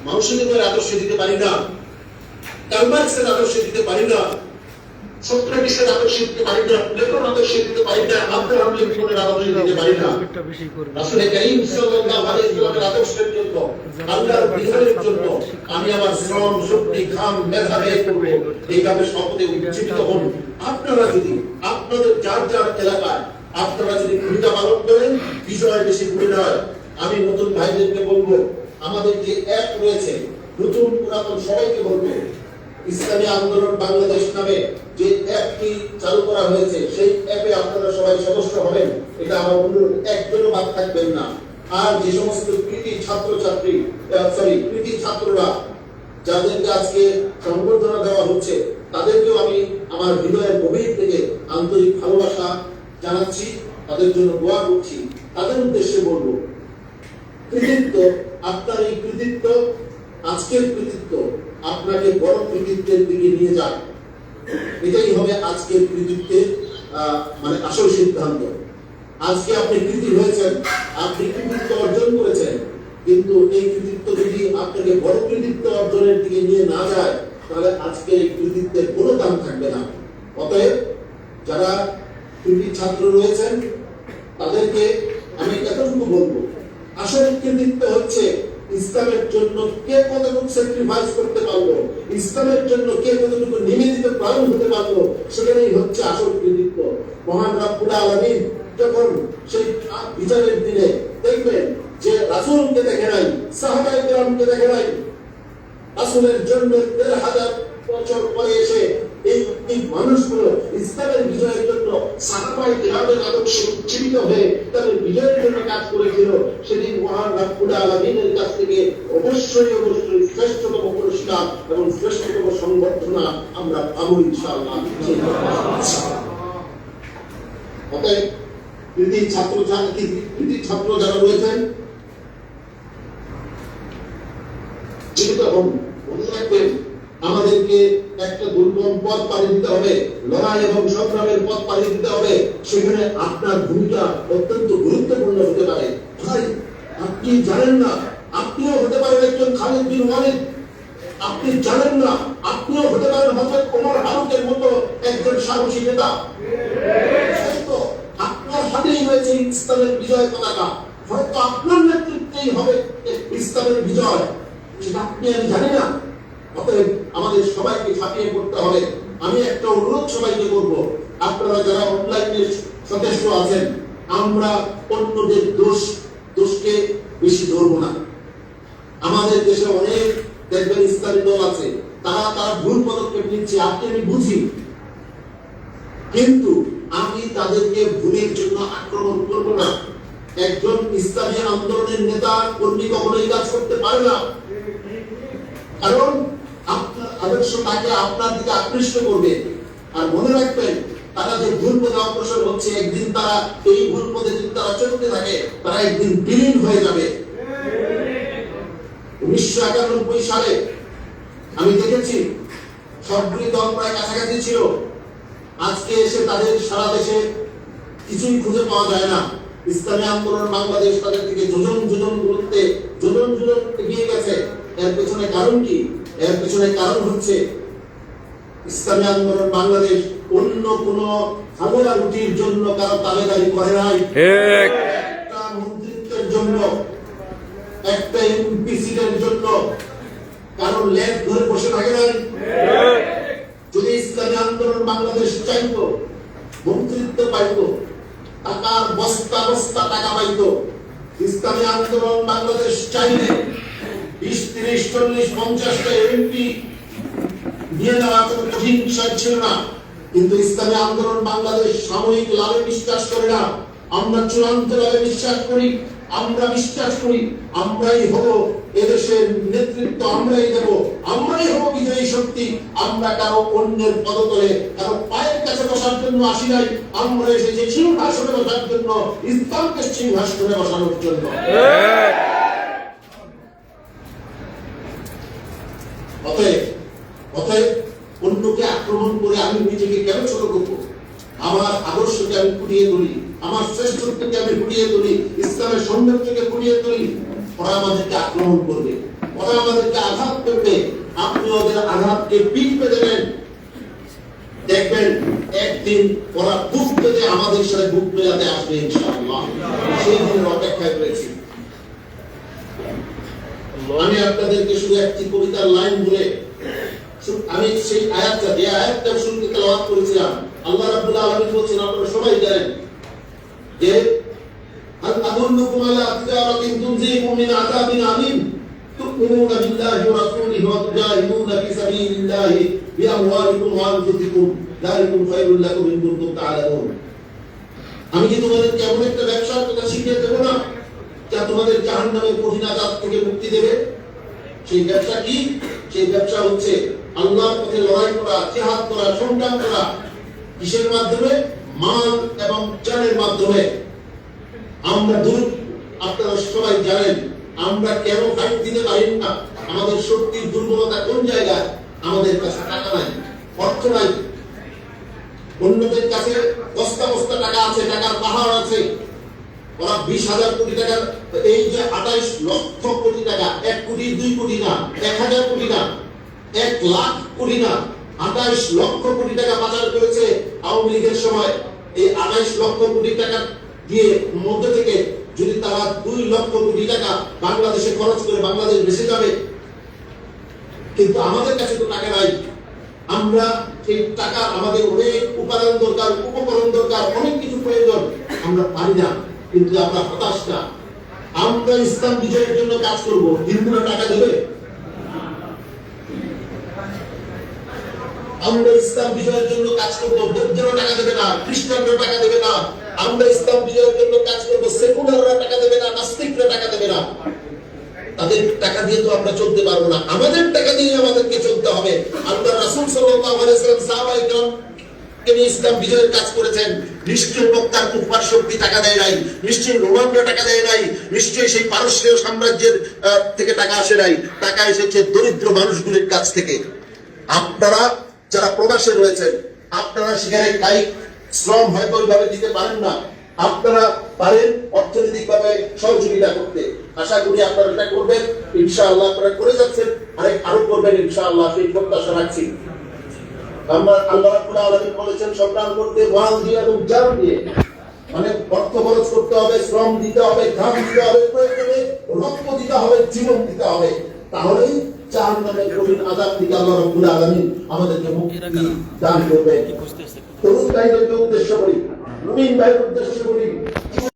মাউসেলিনের আদর্শ দিতে পারি না, কার্ল মার্ক্সের আদর্শ দিতে পারি না, সক্রেটিসের আদর্শ দিতে পারি না, প্লেটোর আদর্শ দিতে পারি না, আব্রাহাম লিঙ্কনের আদর্শ দিতে পারি না। রাসূল করিম সাল্লাল্লাহু আলাইহি ওয়াসাল্লামের আদর্শের জন্য, আল্লাহর বিধানের জন্য আমি আমার শ্রম, শক্তি, ঘাম, মেধা ব্যয় করব। এইভাবে শপথে উজ্জীবিত হন। আপনারা যদি আপনাদের যার যার এলাকায় আপনারা যদি ভূমিকা পালন করেন, বিজয় বেশি দূরে নয়। আমি নতুন ভাইদেরকে বলবো, আমাদের যে অ্যাপ রয়েছে, নতুন পুরাতন সবাইকে বলবো, ইসলামী আন্দোলন বাংলাদেশ নামে যে অ্যাপটি চালু করা হয়েছে, সেই অ্যাপে আপনারা সবাই সদস্য হবেন। এটা আমার অনুরোধ, একজনও বাদ থাকবেন না। আর যে সমস্ত কৃতি ছাত্ররা যাদেরকে আজকে সংবর্ধনা দেওয়া হচ্ছে, তাদেরকেও আমি আমার হৃদয়ের গভীর থেকে আন্তরিক ভালোবাসা জানাচ্ছি, তাদের জন্য দোয়া করছি। তাদের উদ্দেশ্যে বলবো, কৃতিত্ব, আপনার এই কৃতিত্ব, আজকের কৃতিত্ব আপনাকে বড় কৃতিত্বের দিকে নিয়ে যায়। এটাই হবে আজকের কৃতিত্বের মানে আসল সিদ্ধান্ত। আজকে আপনি কৃতি হয়েছেন, আপনি কৃতিত্ব অর্জন করেছেন, কিন্তু এই কৃতিত্ব যদি আপনাকে বড় কৃতিত্ব অর্জনের দিকে নিয়ে না যায়, তাহলে আজকে এই কৃতিত্বের কোনো দাম থাকবে না। অতএব যারা কৃতি ছাত্র রয়েছেন, তাদেরকে আমি এতটুকু বলবো, আসল কৃতিত্ব হচ্ছে ইসলামের জন্য কে কতটুকু স্যাক্রিফাইস করতে পারলো, ইসলামের জন্য কে কতটুকু নিবেদিত প্রাণ হতে পারলো, সেখানেই হচ্ছে আসল কৃতিত্ব। মহান রব্বুল আলামিন যখন সেই বিচারের দিনে দেখবেন যে রাসূলকে দেখে নাই, সাহাবায়ে কেরামকে দেখে নাই, রাসূলের জন্য ১,৫০০ বছর পরে এসে এই মানুষগুলো ইসলামের বিজয়ের জন্য সাহাবায়ে কেরামের আদর্শে উজ্জীবিত হয়ে তাদের বিজয়ের জন্য কাজ করেছিল, সেদিন মহান রব্বুল আলামিনের কাছ থেকে অবশ্যই শ্রেষ্ঠতম পুরস্কার এবং শ্রেষ্ঠতম সংবর্ধনা আমরা পাবো ইনশাআল্লাহ। অতএব কৃতি ছাত্র যারা রয়েছেন, জীবিত হন। মনে রাখবেন, আমাদেরকে একটা দুর্গম পথ পাড়ি দিতে হবে, লড়াই এবং সংগ্রামের পথ পাড়ি দিতে হবে। সেখানে আপনার ভূমিকা অত্যন্ত গুরুত্বপূর্ণ হতে পারে। ভাই, আপনি জানেন না, আপনিও হতে পারেন একজন খালিদ বিন ওয়ালিদ। আপনি জানেন না, আপনিও হতে পারেন হযরত ওমর ফারুকের মতো একজন সাহসী নেতা। আপনার হাতেই রয়েছে ইসলামের বিজয় পতাকা। হয়তো আপনার নেতৃত্বেই হবে ইসলামের বিজয়, সেটা আপনি আমি জানি না। অতএব আমাদের সবাইকে ঝাঁপিয়ে পড়তে হবে। আমি একটা অনুরোধ সবাইকে করব, আপনারা যারা অনলাইনে সদস্য আছেন, আমরা অন্যদের দোষকে বেশি ধরবো না। আমাদের দেশে অনেক দেখবেন ইসলামী দল আছে, তারা ভুল পদক্ষেপ নিচ্ছে, আপনি আমি বুঝি, কিন্তু আমি তাদেরকে ভুলের জন্য আক্রমণ করব না। একজন ইসলামী আন্দোলনের নেতা কর্মী কখনো এই কাজ করতে পারে না, কারণ আপনার আদর্শ তাকে আপনার দিকে আকৃষ্ট করবে। আর মনে রাখবেন, তারা যে ভুল পথে অগ্রসর হচ্ছে, একদিন তারা এই ভুল পথে যদি তারা চলতে থাকে, তারা একদিন বিলীন হয়ে যাবে। 1991 সালে আমি দেখেছি সবগুলি দল প্রায় কাছাকাছি ছিল। আজকে এসে তাদের সারা দেশে কিছুই খুঁজে পাওয়া যায় না। ইসলামী আন্দোলন বাংলাদেশ তাদের থেকে যোজন দূরত্বে এগিয়ে গেছে। এর পেছনে কারণ কি? এর পেছনে কারণ হচ্ছে ইসলামী আন্দোলন বাংলাদেশ অন্য কোন হামলা রুটির জন্য কারো তাবেদারি করে নাই, একটা মন্ত্রিত্বের জন্য, একটা এমপি সিটের জন্য কারণ লেজ ধরে বসে থাকে নাই। যদি ইসলামী আন্দোলন বাংলাদেশ চাইতো, মন্ত্রিত্ব পাইতো, টাকার বস্তা বস্তা টাকা পাইতো, ইসলামী আন্দোলন বাংলাদেশ চাইলে 20, 30, 40, 50টা এমপি নিয়ে নেওয়া কোনো কঠিন বিষয় ছিল না। কিন্তু ইসলামী আন্দোলন বাংলাদেশ সাময়িক লাভে বিশ্বাস করে না, আমরা চূড়ান্ত লাভে বিশ্বাস করি। আমরা বিশ্বাস করি আমরাই হব এদেশের নেতৃত্ব, আমরাই দেব, আমরাই হব বিজয়ী শক্তি। আমরা কারো অন্যের পদতলে, কারো পায়ের কাছে বসার জন্য আসি নাই। আমরা এসেছি সিংহাসনে বসার জন্য, ইসলামকে সিংহাসনে বসানোর জন্য। অতএব অন্যকে আক্রমণ করে আমি নিজেকে কেন ছোট করবো? আমার আদর্শকে আমি ফুটিয়ে তুলি, আমার শ্রেষ্ঠত্বকে আমি ফুটিয়ে তুলি, ইসলামের সৌন্দর্যকে ফুটিয়ে তুলি। ওরা আমাদেরকে আক্রমণ করবে, ওরা আমাদেরকে আঘাত করবে, আপনি ওদের আঘাতকে পিঠ পেতে দেন, দেখবেন একদিন ওরা বুক পেতে আমাদের সাথে বুক মেলাতে আসবে ইনশাআল্লাহ। সেই দিনের অপেক্ষায় রয়েছি। আমি আপনাদেরকে শুধু একটি কবিতার লাইন বলে আমি সেই আয়াতটা, যে আয়াতটা শুনতে তেলাওয়াত করেছিলাম, আল্লাহ রাব্বুল আলামিন বলছেন, আপনারা সবাই জানেন যে আল আদুল্লুকুম আলা তিজারাতিন তুনজিকুম মিন আযাবিন আলীম তু'মিনুনা বিল্লাহি ওয়া রাসূলিহি ওয়া তুজাহিদুনা ফি সাবিলিল্লাহি বিআমওয়ালিকুম ওয়া আনফুসিকুম যালিকুম খায়রুল লাকুম ইন কুনতুম তা'লামুন। আমি কি তোমাদেরকে এমন একটা ব্যবসার কথা শিখিয়ে দেব না যা তোমাদের জাহান্নামের কঠিন আযাব থেকে মুক্তি দেবে? সেই ব্যবসা কি? সেই ব্যবসা হচ্ছে আল্লাহর পথে লড়াই করা, জিহাদ করা, সংগ্রাম করা। কিসের মাধ্যমে? মাল এবং জানের মাধ্যমে। আমরা আপনারা সবাই জানেন আমরা কেন ফাইট দিতে পারি না। আমাদের শক্তির দুর্বলতা কোন জায়গায়? আমাদের কাছে টাকা নাই, অর্থ নাই। অন্যদের কাছে বস্তা বস্তা টাকা আছে, টাকার পাহাড় আছে। ওরা 20,000 কোটি টাকা, এই যে 28 লক্ষ কোটি টাকা, 1 কোটি 2 কোটি না, 1000 কোটি না, 1 লাখ কোটি না, 28 লক্ষ কোটি টাকা পাচার করেছে আওয়ামী লীগের সময়। এই 28 লক্ষ কোটি টাকা দিয়ে মধ্যে থেকে যদি তারা 2 লক্ষ কোটি টাকা বাংলাদেশে খরচ করে বাংলাদেশ বেঁচে যাবে। কিন্তু আমাদের কাছে তো টাকা নাই। আমরা এই টাকা, আমাদের অনেক উপাদান দরকার, উপকরণ দরকার, অনেক কিছু প্রয়োজন, আমরা পারি না। কিন্তু আমরা হতাশ না। আমরা ইসলাম বিজয়ের জন্য কাজ করব, হিন্দুরা টাকা দেবে? আমরা ইসলাম বিজয়ের জন্য কাজ করব, বৌদ্ধরা টাকা দেবে না, খ্রিস্টানরা টাকা দেবে না। আমরা ইসলাম বিজয়ের জন্য কাজ করব, সেকুলাররা টাকা দেবে না, নাস্তিকরা টাকা দেবে না। তাদের টাকা দিয়ে তো আমরা চলতে পারবো না, আমাদের টাকা দিয়ে আমাদেরকে চলতে হবে। আল্লাহ রাসূল সাল্লাল্লাহু আলাইহি ওয়াসাল্লাম সাহাবায়ে কেরাম তিনি ইসলাম বিজয়ের কাজ করেছেন। নিশ্চয়ই মক্কার কুফার শক্তি টাকা দেয় নাই, নিশ্চয়ই রোমানরা টাকা দেয় নাই, নিশ্চয়ই সেই পারস্য সাম্রাজ্যের থেকে টাকা আসে নাই। টাকা এসেছে দরিদ্র মানুষগুলোর কাছ থেকে। আপনারা যারা প্রবাসে রয়েছেন, আপনারা সেখানে কায়িক শ্রম হয়তো ওইভাবে দিতে পারেন না, আপনারা পারেন অর্থনৈতিকভাবে সহযোগিতা করতে। আশা করি আপনারা এটা করবেন ইনশাআল্লাহ। আপনারা করে যাচ্ছেন, আরো করবেন ইনশাআল্লাহ, সেই প্রত্যাশা রাখছি। আমরা আল্লাহ রাব্বুল আলামিন বলেছেন সংগ্রাম করতে মাল দিয়ে এবং জান দিয়ে, মানে অর্থ খরচ করতে হবে, শ্রম দিতে হবে, ঘাম দিতে হবে, প্রয়োজনে রক্ত দিতে হবে, জীবন দিতে হবে। তাহলেই জাহান্নামের কঠিন আযাব থেকে আল্লাহ রাব্বুল আলামিন আমাদেরকে মুক্তি দান করবেন। তরুণ ভাইদেরকে উদ্দেশ্য করি, মুমিন ভাইদের উদ্দেশ্য করি,